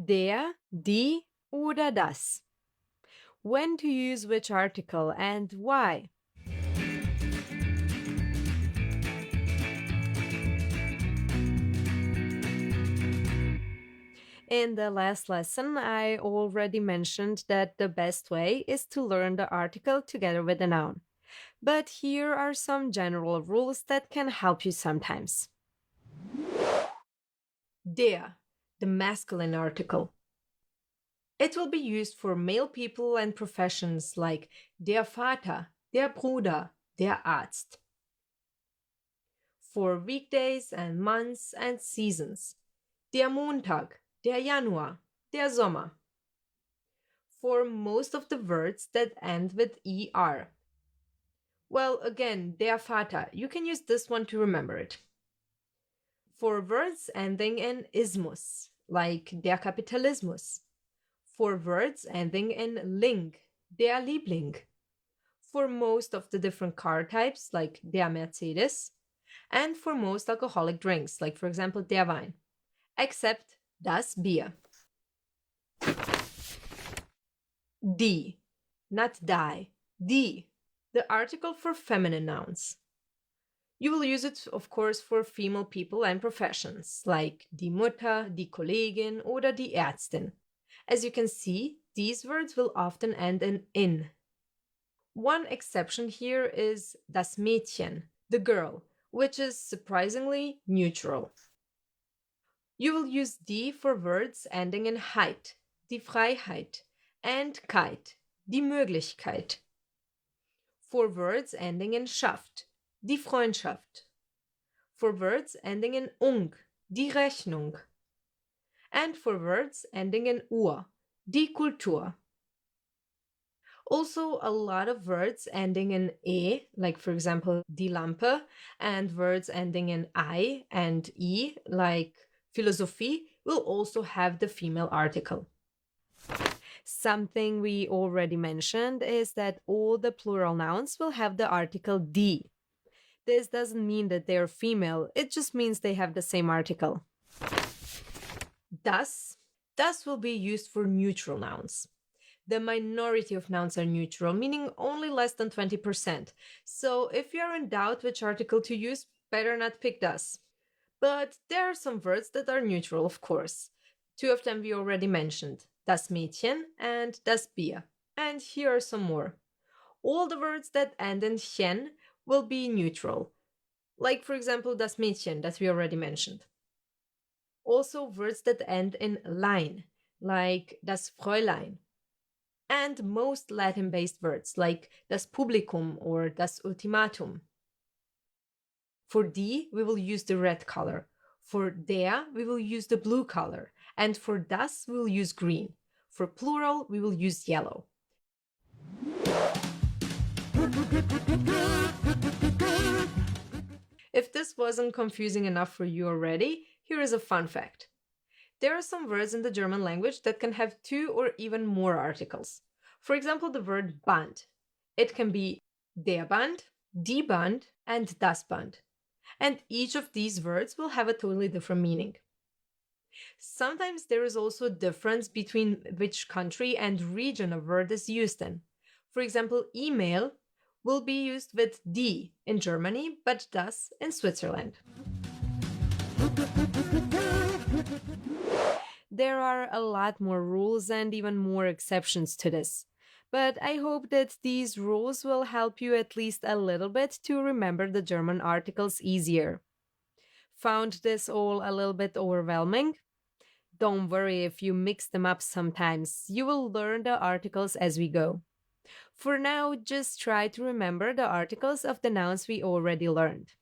Der, die oder das. When to use which article and why. In the last lesson, I already mentioned that the best way is to learn the article together with the noun. But here are some general rules that can help you sometimes. Der, the masculine article. It will be used for male people and professions like der Vater, der Bruder, der Arzt. For weekdays and months and seasons, der Montag, der Januar, der Sommer. For most of the words that end with er. Well, again, der Vater, you can use this one to remember it. For words ending in ismus, like der Kapitalismus. For words ending in ling, der Liebling. For most of the different car types, like der Mercedes. And for most alcoholic drinks, like for example, der Wein. Except das Bier. Die, not die, die, the article for feminine nouns. You will use it, of course, for female people and professions, like die Mutter, die Kollegin, oder die Ärztin. As you can see, these words will often end in. One exception here is das Mädchen, the girl, which is surprisingly neutral. You will use die for words ending in heit, die Freiheit, and keit, die Möglichkeit. For words ending in schaft, die Freundschaft. For words ending in ung, die Rechnung. And for words ending in ur, die Kultur. Also, a lot of words ending in like for example, die Lampe, and words ending in I and like Philosophie, will also have the female article. Something we already mentioned is that all the plural nouns will have the article die. This doesn't mean that they're female, it just means they have the same article. Das will be used for neutral nouns. The minority of nouns are neutral, meaning only less than 20%. So if you're in doubt which article to use, better not pick das. But there are some words that are neutral, of course. Two of them we already mentioned, das Mädchen and das Bier. And here are some more. All the words that end in chen will be neutral. Like, for example, das Mädchen that we already mentioned. Also words that end in lein, like das Fräulein. And most Latin-based words, like das Publikum or das Ultimatum. For die, we will use the red color. For der, we will use the blue color. And for das, we will use green. For plural, we will use yellow. If this wasn't confusing enough for you already, here is a fun fact. There are some words in the German language that can have two or even more articles. For example, the word Band. It can be der Band, die Band, and das Band. And each of these words will have a totally different meaning. Sometimes there is also a difference between which country and region a word is used in. For example, email will be used with die in Germany, but das in Switzerland. There are a lot more rules and even more exceptions to this. But I hope that these rules will help you at least a little bit to remember the German articles easier. Found this all a little bit overwhelming? Don't worry if you mix them up sometimes. You will learn the articles as we go. For now, just try to remember the articles of the nouns we already learned.